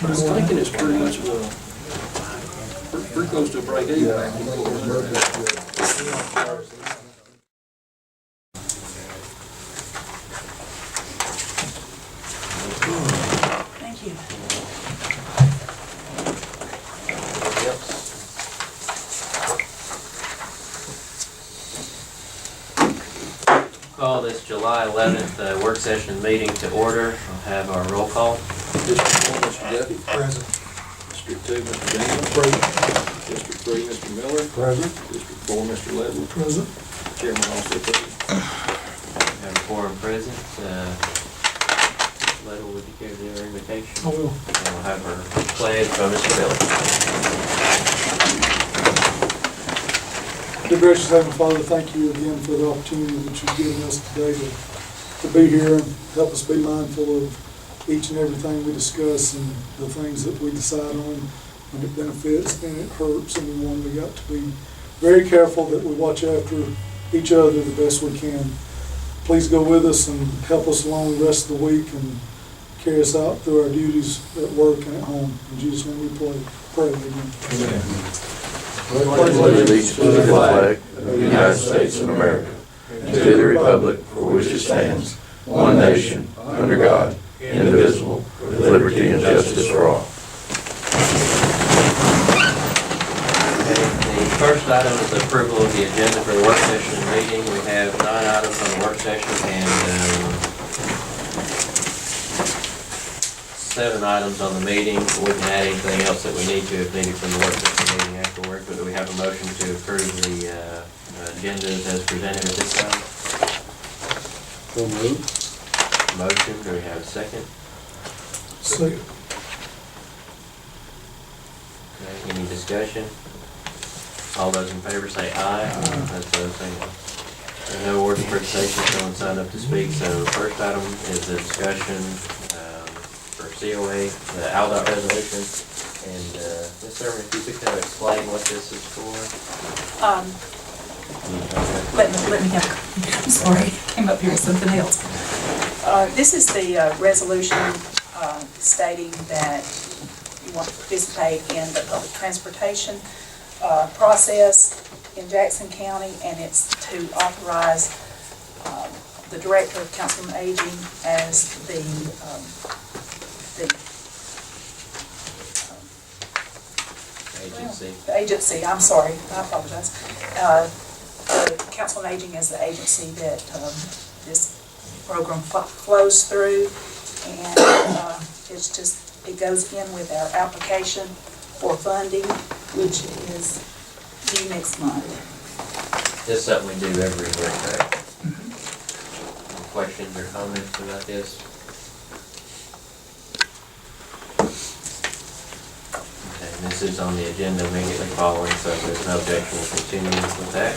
I was thinking it's pretty much, pretty close to a break even. Thank you. Call this July 11th work session meeting to order. I'll have our roll call. District 1, Mr. Duffy. Present. District 2, Mr. Daniels. District 3, Mr. Miller. Present. District 4, Mr. Ledley. Present. Chairman also present. Have a quorum present. Ledwell, would you care to do our invitation? I will. And we'll have her pledge by Mr. Miller. Dear gracious Heavenly Father, thank you again for the opportunity that you've given us today to be here and help us be mindful of each and everything we discuss and the things that we decide on when it benefits and it hurts, and we got to be very careful that we watch after each other the best we can. Please go with us and help us along the rest of the week and carry us out through our duties at work and at home. In Jesus' name we pray. Amen. Allegiance to the flag of the United States of America, and to the republic for which it stands, one nation, under God, indivisible, with liberty and justice for all. The first item is the approval of the agenda for the work session meeting. We have 9 items on the work session and 7 items on the meeting. We can add anything else that we need to if needed from the work session meeting afterward. But do we have a motion to approve the agendas as presented at this time? So moved. Motion, do we have a second? Second. Okay, any discussion? All those in favor say aye. Those opposed say no. There are no words of presentation, no one signed up to speak, so first item is the discussion for COA, the ALDOT resolution. And Ms. Sermon, if you could kind of explain what this is for? Let me have, I'm sorry, came up here with something else. This is the resolution stating that you want to participate in the public transportation process in Jackson County, and it's to authorize the Director of Council on Aging as the agency, I'm sorry, I apologize. The Council on Aging as the agency that this program flows through, and it's just, it goes in with our application for funding, which is due next month. This is something we do every year, correct? Any questions or comments about this? Okay, and this is on the agenda immediately following, so if there's no objection, we'll continue with that.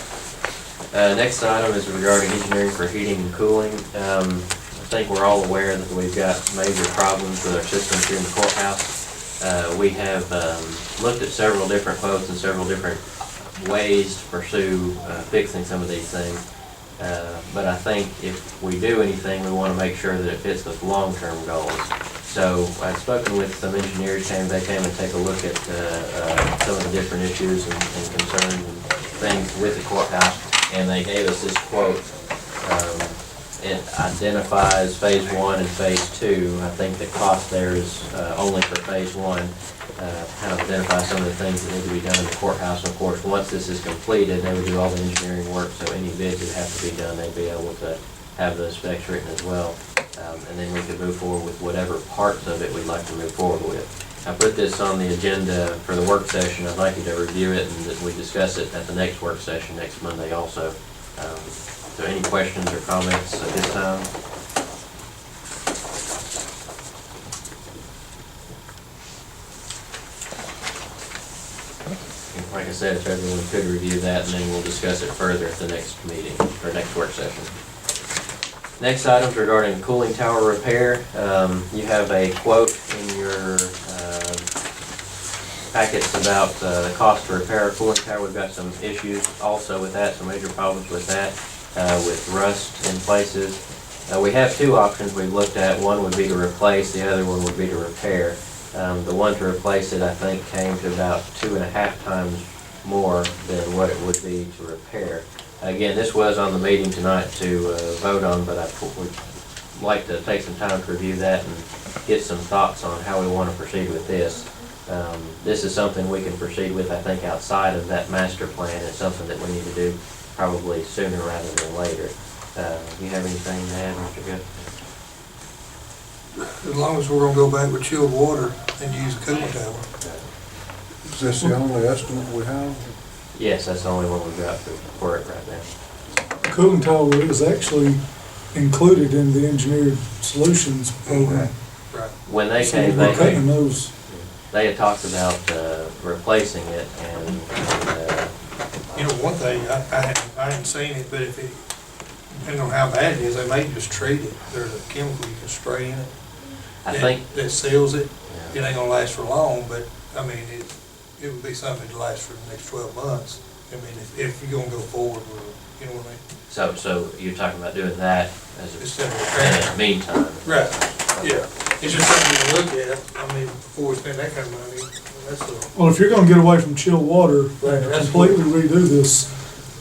Next item is regarding engineering for heating and cooling. I think we're all aware that we've got major problems with our systems here in the courthouse. We have looked at several different quotes and several different ways to pursue fixing some of these things. But I think if we do anything, we want to make sure that it fits with long-term goals. So I've spoken with some engineers, they came and take a look at some of the different issues and concerns and things with the courthouse, and they gave us this quote. It identifies phase 1 and phase 2. I think the cost there is only for phase 1. Kind of identify some of the things that need to be done in the courthouse. And of course, once this is completed, they would do all the engineering work, so any bids that have to be done, they'd be able to have those specs written as well. And then we could move forward with whatever parts of it we'd like to move forward with. I put this on the agenda for the work session. I'd like you to review it and that we discuss it at the next work session next Monday also. So any questions or comments at this time? Like I said, if everyone could review that, and then we'll discuss it further at the next meeting, or next work session. Next item's regarding cooling tower repair. You have a quote in your packets about the cost to repair a cooling tower. We've got some issues also with that, some major problems with that, with rust in places. We have 2 options we've looked at. One would be to replace, the other one would be to repair. The one to replace it, I think, came to about 2.5 times more than what it would be to repair. Again, this was on the meeting tonight to vote on, but I would like to take some time to review that and get some thoughts on how we want to proceed with this. This is something we can proceed with, I think, outside of that master plan. It's something that we need to do probably sooner rather than later. You have anything to add, Mr. Good? As long as we're gonna go back with chilled water and use a cooling tower. Is this the only estimate we have? Yes, that's the only one we've got for it right now. Cooling tower is actually included in the engineered solutions program. Right. When they So came, we're cutting those. they had talked about replacing it, and You know, one thing, I hadn't seen it, but if it, depending on how bad it is, they may just treat it. There's a chemical you can spray in it. I think, That seals it. yeah. It ain't gonna last for long, but, I mean, it would be something to last for the next 12 months. I mean, if you're gonna go forward with it, you know what I mean? So you're talking about doing that as Instead of in repairing. the meantime? Right, yeah. It's just something to look at, I mean, before we spend that kind of money, that's a. Well, if you're gonna get away from chilled water, Right, that's completely redo this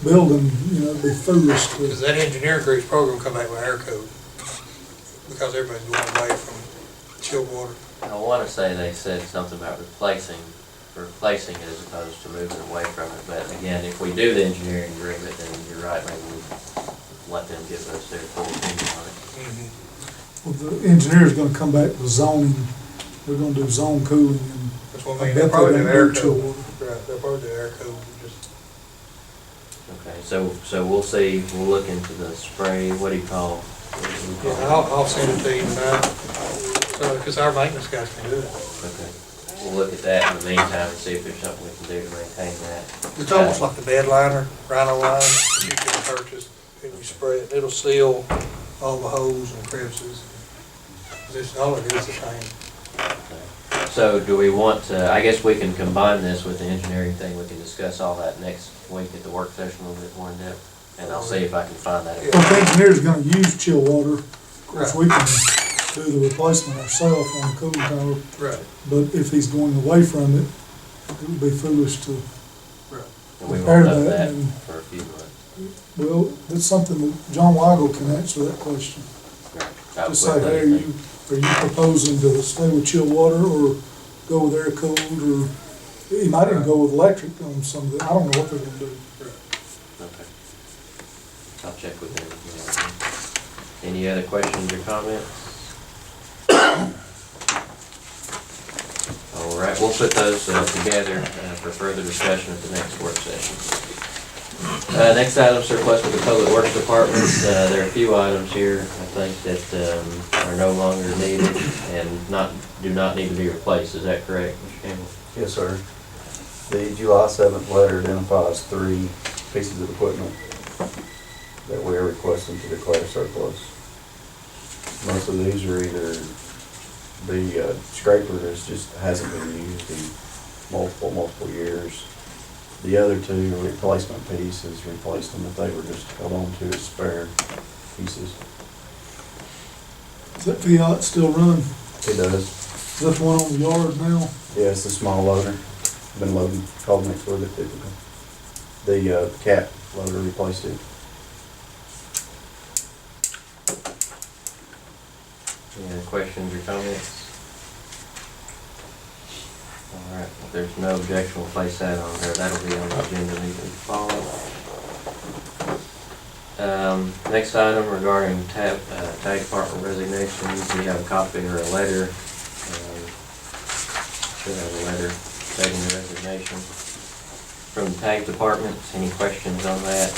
building, you know, it'd be foolish Because to. that engineering group's probably gonna come back with air code, because everybody's going away from chilled water. I want to say they said something about replacing it as opposed to moving away from it. But again, if we do the engineering agreement, then you're right, maybe we let them give us their full opinion on it. Well, the engineer's gonna come back with zoning, they're gonna do zone cooling and. That's what I I mean, bet they'll probably they do don't air do chilled code. water. Right, they'll probably do air code, just. Okay, so we'll see, we'll look into the spray, what do you call? What do we call it? Yeah, I'll send it to you tonight, so, because our maintenance guys can do it. Okay, we'll look at that in the meantime and see if there's something we can do to maintain that. It's almost like the bed liner, Rhino line, you can purchase, and you spray it, it'll seal all the holes and crevices. This, all it is the same. So do we want to, I guess we can combine this with the engineering thing, we can discuss all that next week at the work session a little bit more in depth, and I'll see if I can find that. Well, if the engineer's gonna use chilled water, of course, we can do the replacement ourselves on the cooling tower. Right. But if he's going away from it, it would be foolish to, And we compare won't know that that and- for a few months. well, that's something that John Weigel can answer that question. Just say, hey, are you proposing to stay with chilled water or go with air cooled, or he might even go with electric on some of it, I don't know what they're gonna do. Okay. I'll check with them. Any other questions or comments? All right, we'll put those together for further discussion at the next work session. Next item, surplus to the Public Works Department. There are a few items here, I think, that are no longer needed and do not need to be replaced. Is that correct, Mr. Campbell? Yes, sir. The July 7th letter identifies 3 pieces of equipment that we are requesting to declare surplus. Most of these are either, the scraper just hasn't been used in multiple years. The other 2 replacement pieces replaced them if they were just held on to as spare pieces. Is that Fiat still running? It does. Is that the one on the yard now? Yeah, it's a small loader. Been loading, called next with it typically. The cat loader replaced it. Any other questions or comments? All right, if there's no objection, we'll place that on there. That'll be on the agenda immediately following. Next item regarding tag department resignations, we have a copy or a letter. Should have a letter stating the resignation from the tag department. Any questions on that?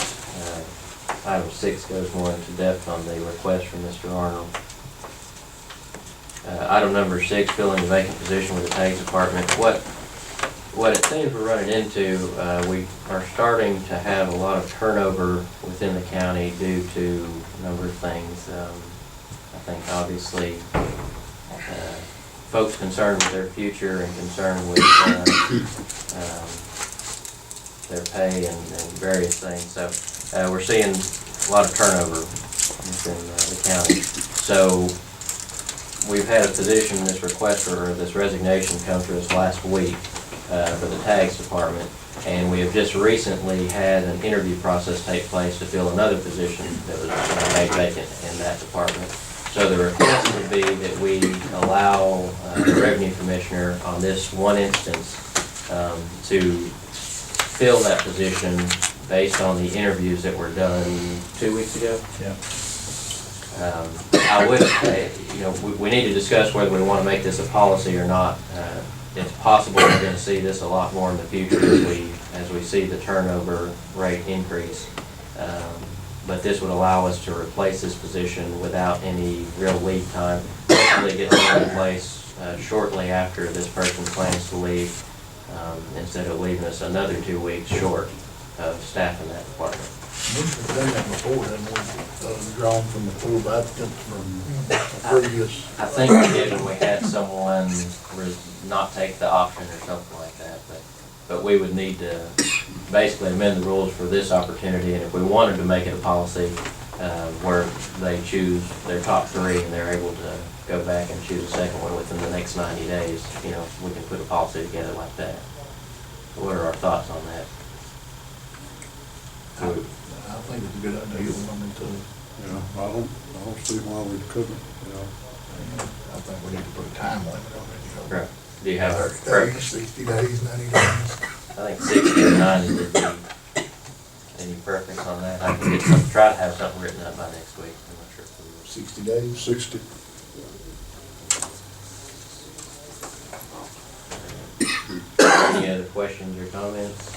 Item 6 goes more into depth on the request from Mr. Arnold. Item number 6, filling the vacant position with the tag department. What it seems we're running into, we are starting to have a lot of turnover within the county due to a number of things. I think obviously folks concerned with their future and concerned with their pay and various things. So we're seeing a lot of turnover within the county. So we've had a position, this request or this resignation come to us last week for the tags department, and we have just recently had an interview process take place to fill another position that was made vacant in that department. So the request would be that we allow the revenue commissioner on this one instance to fill that position based on the interviews that were done 2 weeks ago. Yeah. I would, we need to discuss whether we want to make this a policy or not. It's possible we're going to see this a lot more in the future as we see the turnover rate increase. But this would allow us to replace this position without any real lead time. Hopefully get it in place shortly after this person plans to leave, instead of leaving us another 2 weeks short of staff in that department. We've done that before, haven't we? Drawn from the pool of applicants from previous. I think we did when we had someone not take the option or something like that, but we would need to basically amend the rules for this opportunity, and if we wanted to make it a policy, where they choose their top 3 and they're able to go back and choose a second one within the next 90 days, we can put a policy together like that. What are our thoughts on that? I think it's a good idea, I mean, Yeah, I don't see why we couldn't, you know. I think we need to put a time limit on it, Right. Do you have a 30 days, preference? 60 days, 90 days. I think 60 or 90 would be, any preference on that? I can get some, try to have something written up by next week. I'm not sure if we will. 60 days. 60. Any other questions or comments?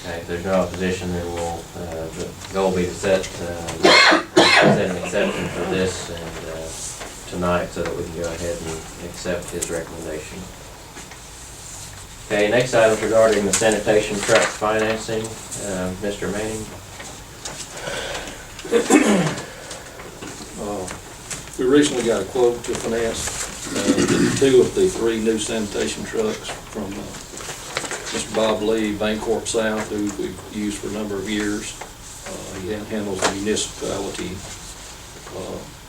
Okay, if there's no opposition, then the goal will be to set an exception for this and tonight so that we can go ahead and accept his recommendation. Okay, next item is regarding the sanitation truck financing. Mr. Manning? We recently got a quote to finance 2 of the 3 new sanitation trucks from Mr. Bob Lee, Bancorp South, who we've used for a number of years. He handles the municipality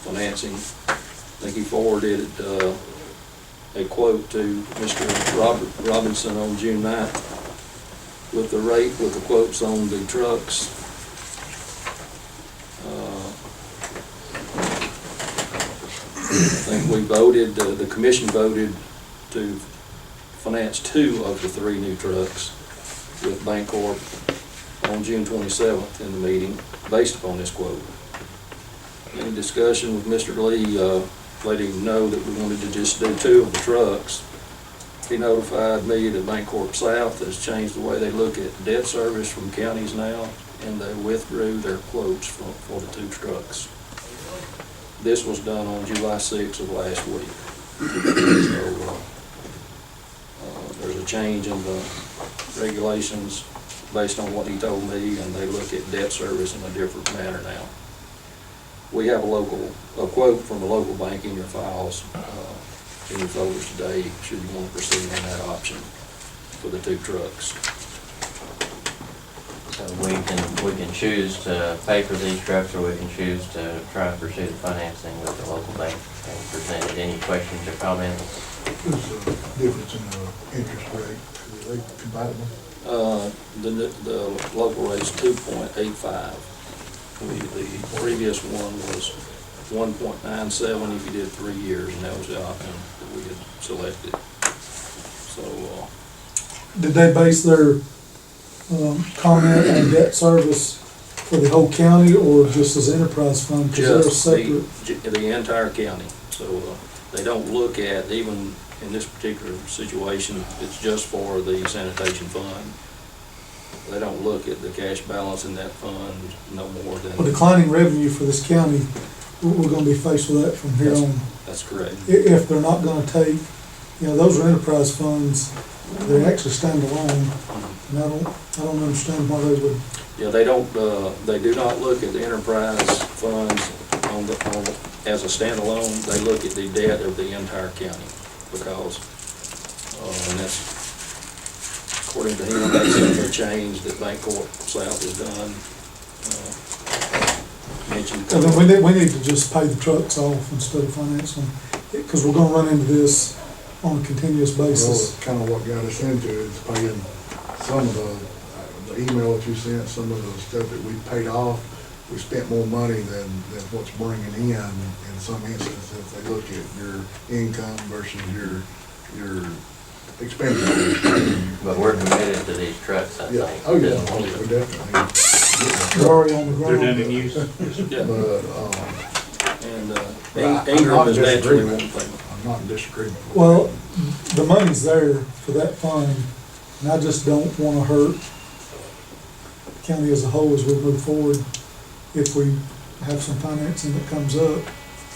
financing. I think he forwarded a quote to Mr. Robert Robinson on June 9th with the rate, with the quotes on the trucks. I think we voted, the commission voted to finance 2 of the 3 new trucks with Bancorp on June 27th in the meeting, based upon this quote. Any discussion with Mr. Lee, letting him know that we wanted to just do 2 of the trucks. He notified me that Bancorp South has changed the way they look at debt service from counties now, and they withdrew their quotes for the 2 trucks. This was done on July 6th of last week. So, there's a change in the regulations based on what he told me, and they look at debt service in a different manner now. We have a quote from a local bank in your files, in your folders today, should you want to proceed on that option for the 2 trucks. So we can choose to pay for these trucks, or we can choose to try to pursue the financing with the local bank. And presented any questions or comments? What's the difference in the interest rate? Are they compatible? The local rate's 2.85. The previous one was 1.97 if you did 3 years, and that was the option that we had selected. So, Did they base their comment on debt service for the whole county or just as enterprise fund? Because they're just separate. the entire county. So they don't look at, even in this particular situation, it's just for the sanitation fund. They don't look at the cash balance in that fund no more than. Well, declining revenue for this county, we're gonna be faced with that from here on. That's correct. If they're not gonna take, those are enterprise funds, they're actually standalone. And I don't understand why they would. Yeah, they don't, they do not look at the enterprise funds as a standalone. They look at the debt of the entire county because, and that's, according to him, that's a change that Bancorp South has done. mentioned. And then we need to just pay the trucks off instead of finance them, because we're gonna run into this on a continuous Well, basis. kind of what got us into it is paying some of the email that you sent, some of the stuff that we paid off. We spent more money than what's bringing in some instances. If they look at your income versus your expenditures. But we're committed to these trucks, I Yeah, think. oh yeah, we definitely. We're already on the They're done in ground. use. Yeah, But, and I'm Ingram not is naturally disagreeing. one thing. I'm not in disagreement. Well, the money's there for that fund, and I just don't wanna hurt the county as a whole as we move forward. If we have some financing that comes up,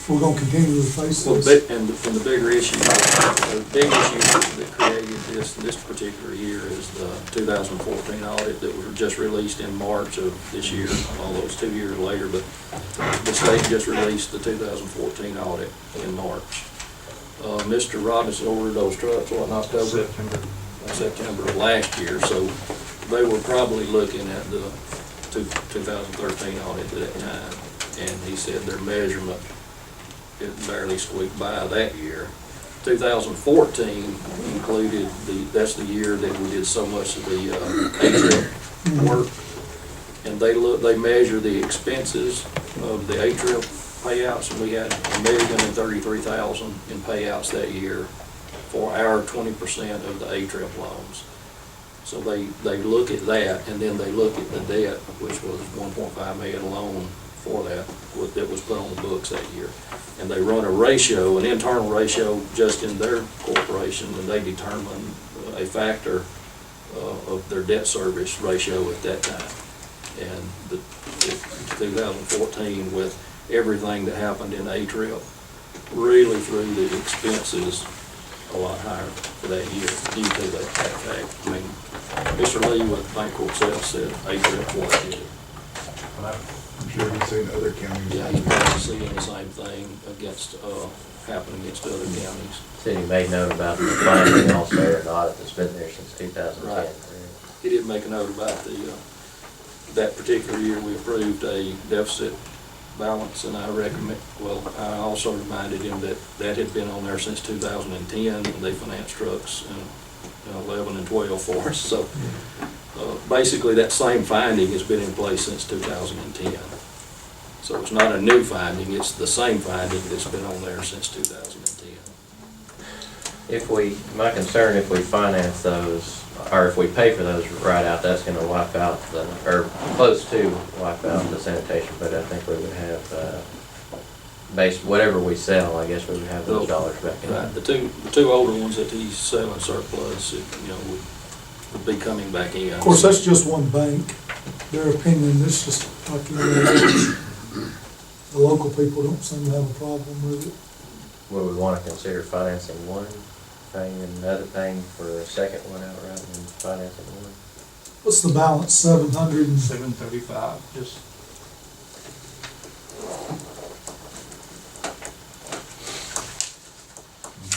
we're gonna continue to face Well, this. and the bigger issue, the big issue that created this particular year is the 2014 audit that was just released in March of this year, although it's 2 years later, but the state just released the 2014 audit in March. Mr. Robinson ordered those trucks, what, in October? September of last year, so they were probably looking at the 2013 audit at that time, and he said their measurement, it barely squeaked by that year. 2014 included that's the year that we did so much of the A-Trip work, and they measure the expenses of the A-Trip payouts, and we had $1,033,000 in payouts that year for our 20% of the A-Trip loans. So they look at that, and then they look at the debt, which was $1.5 million loan for that was put on the books that year. And they run a ratio, an internal ratio just in their corporation, and they determine a factor of their debt service ratio at that time. And the 2014, with everything that happened in A-Trip, really threw the expenses a lot higher for that year due to that fact. I mean, Mr. Lee with Bancorp Sales said A-Trip what it did. I'm sure you've seen other counties. Yeah, he's probably seeing the same thing happening against other counties. City made note about the finding also, or not, that's been there since 2010. Right. He did make a note about that particular year we approved a deficit balance, and I also reminded him that had been on there since 2010, and they financed trucks in 11 and 12 for us. So basically that same finding has been in place since 2010. So it's not a new finding, it's the same finding that's been on there since 2010. My concern, if we finance those, or if we pay for those right out, that's gonna wipe out or close to wipe out the sanitation, but I think we would have, whatever we sell, I guess we would have those dollars back in. Right, the two older ones that he's selling surplus, would be coming back in. Of course, that's just one bank, their opinion, it's just like, the local people don't seem to have a problem with it. Would we wanna consider financing one, paying another, paying for a second one outright and financing one? What's the balance, 700 and? 735, just.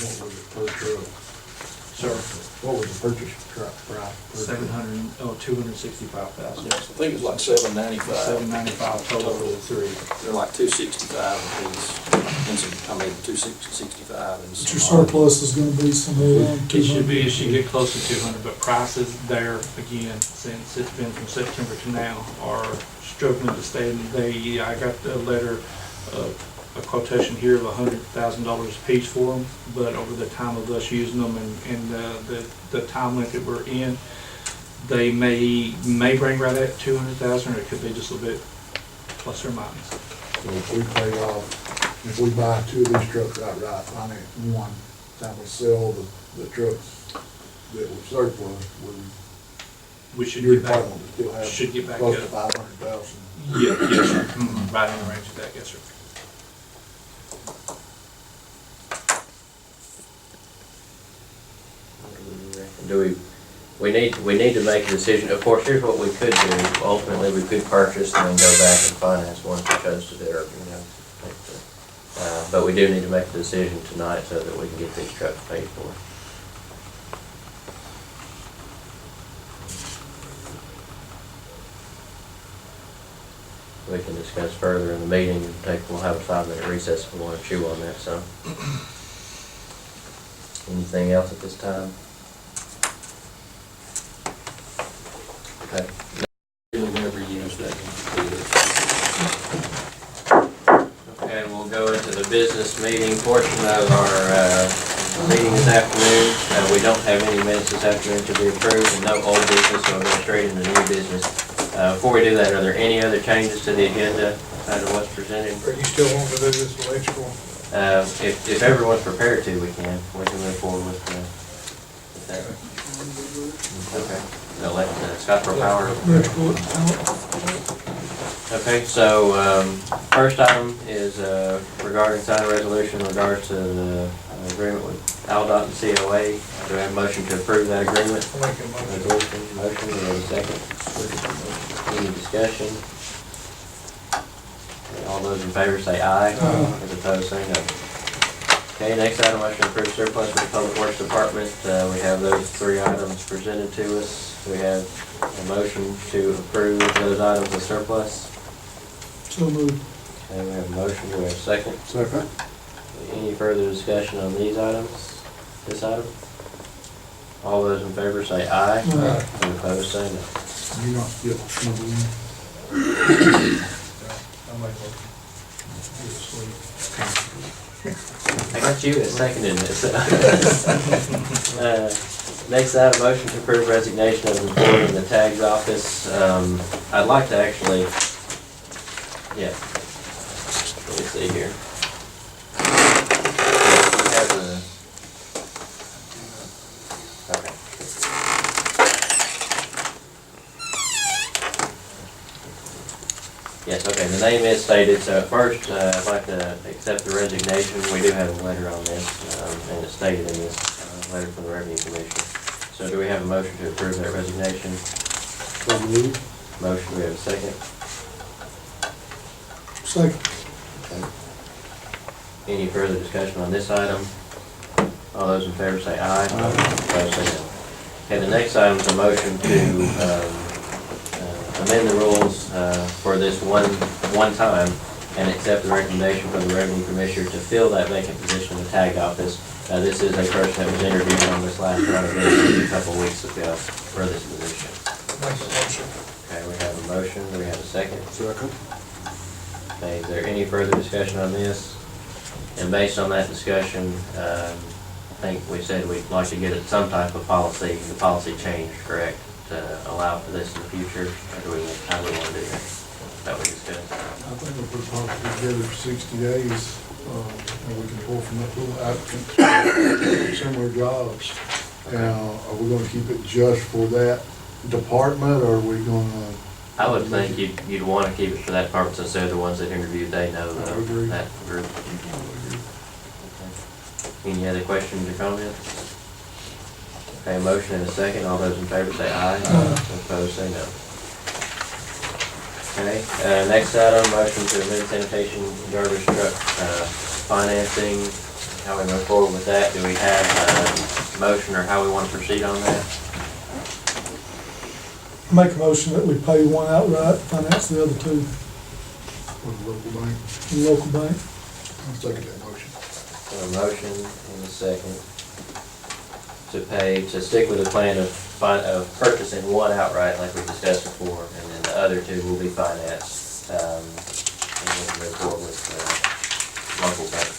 What was it per truck? Sir. What was the purchase truck price? per truck? 265,000. Yes, I think it's like $795. 795 total for the three. They're like $265 apiece, and $265 and But your some. surplus is gonna be somewhere around It should 200. be, it should get close to 200, but prices there, again, since it's been from September to now, are struggling to stay. I got a letter, a quotation here of $100,000 a piece for them, but over the time of us using them and the time limit that we're in, they may bring right at 200,000, or it could be just a little bit plus or minus. So if we pay off, if we buy two of these trucks outright, finance one, time we sell the trucks that were surplus, We should your get back, department would still have should get back close to up. 500,000. Yes, sir. Right in the range of that, yes, sir. We need to make a decision. Of course, here's what we could do. Ultimately, we could purchase and then go back and finance one if we chose to do it, but we do need to make a decision tonight so that we can get these trucks paid for. we can discuss further in the meeting. We'll have a 5-minute recess if we want to chew on that, so. Anything else at this time? Okay. Really never used that. Okay, we'll go into the business meeting portion of our meeting this afternoon. We don't have any minutes this afternoon to be approved and no old business, so we'll go straight into new business. Before we do that, are there any other changes to the agenda outside of what's presented? Are you still wanting to do this electrical? If everyone's prepared to, we can move forward with that. Okay. Scottsboro Power. Okay, so, first item is, regarding sign resolution in regards to the agreement with Aldott and COA. Do I have a motion to approve that agreement? I'll make a motion. Motion, do we have a second? Any discussion? Okay, all those in favor say aye. Those opposed say no. Okay, next item, motion to approve surplus for the Public Works Department. We have those 3 items presented to us. We have a motion to approve those items of surplus. So moved. Okay, we have a motion, do we have a second? Second. Any further discussion on these items, this item? All those in favor say aye. Aye. Those opposed say no. You not skip number 1. I'll make a motion. Get asleep. I got you as seconding this. Next item, motion to approve resignation of employee in the tags office. I'd like to actually, yeah, let me see here. We have okay. Yes, okay, the name is stated, so at first, I'd like to accept the resignation. We do have a letter on this, and it's stated in this letter from the Revenue Commissioner. So do we have a motion to approve that resignation? So moved. Motion, do we have a second? Second. Okay. Any further discussion on this item? All those in favor say aye. Opposed say no. Okay, the next item is a motion to amend the rules for this one time and accept the recommendation from the Revenue Commissioner to fill that vacant position in the tag office. This is a person that was interviewed on this last round of interviews a couple of weeks ago for this position. Make a motion. Okay, we have a motion. Do we have a second? Second. Okay, is there any further discussion on this? And based on that discussion, I think we said we'd like to get some type of policy, the policy changed, correct? To allow for this in the future, or do we, how do we want to do that? That we discussed. I think we'll put a policy together for 60 days, and we can pull from the pool applicants for similar jobs. Now, are we gonna keep it just for that department, or are we gonna? I would think you'd want to keep it for that department since they're the ones that interviewed, they know I agree. that group. Okay. Any other questions or comments? Okay, motion and a second. All those in favor say aye. Opposed say no. Okay, next item, motion to amend sanitation garbage truck financing. How we move forward with that? Do we have a motion or how we want to proceed on that? Make a motion that we pay one outright, finance the other 2 For the local bank? in the local bank. I'll second that motion. So a motion and a second to pay, to stick with the plan of purchasing one outright like we discussed before, and then the other 2 will be financed, and we can move forward with local bank,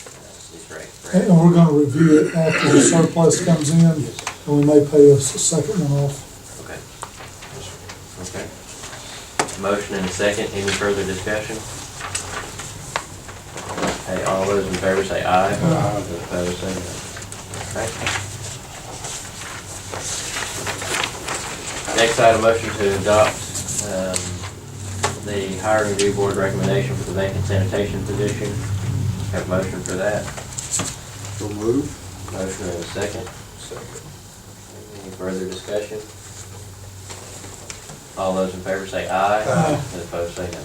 these rates, correct? And we're gonna review it after the surplus comes in, and we may pay a second one off. Okay. Okay. Motion and a second, any further discussion? Okay, all those in favor say aye. Those opposed say no. Okay. Next item, motion to adopt the hiring review board recommendation for the vacant sanitation position. Have a motion for that. So moved. Motion and a second. Second. Any further discussion? All those in favor say aye. Aye. Those opposed say no.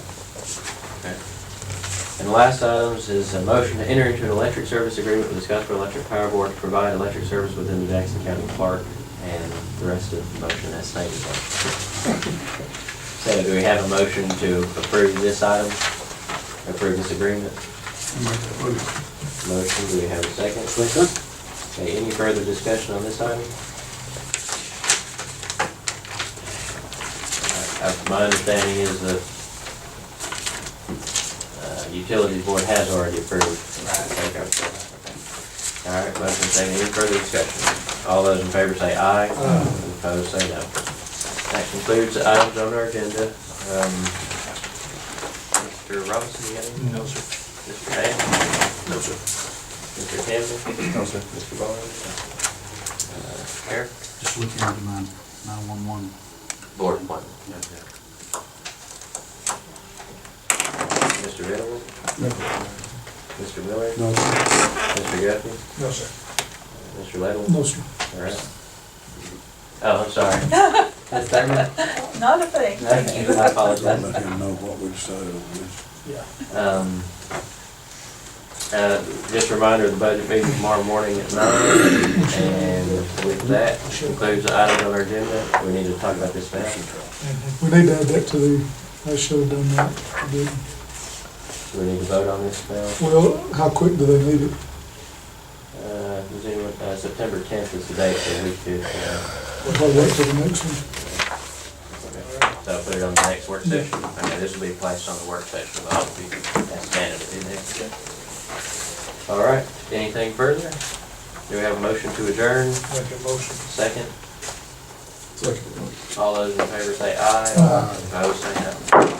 Okay. And the last items is a motion to enter into an electric service agreement with the Scottsboro Electric Power Board to provide electric service within the Jackson County Park, and the rest of the motion as stated. So do we have a motion to approve this item, approve this agreement? Motion, do we have a second? Okay, any further discussion on this item? My understanding is that Utilities Board has already approved. All right, motion second, any further discussion? All those in favor say aye. Opposed, say no. That concludes the items on our agenda. Mr. Robinson, you got anything? No, sir. Mr. Hay? No, sir. Mr. Campbell? No, sir. Mr. Barnes? Eric? Just looking at my 911. Board appointment. Mr. Riddle? Mr. Miller? No, sir. Mr. Guthrie? No, sir. Mr. Lettle? No, sir. All right. Oh, I'm sorry. Ms. Thurman? Not a thing, thank you. I apologize. Let him know what we decided on this. Just a reminder, the budget meeting tomorrow morning at 9, and with that concludes the items on our agenda. We need to talk about this now. We need to add that to the, I should have done that. I didn't. Do we need to vote on this now? Well, how quick do they need it? Does anyone, September 10th is the date that we could, I'll wait till the next one. so I'll put it on the next work session. Okay, this will be placed on the work session, but I'll be standing to do that. All right, anything further? Do we have a motion to adjourn? Make a motion. Second? Second. All those in favor say aye. Opposed, say no.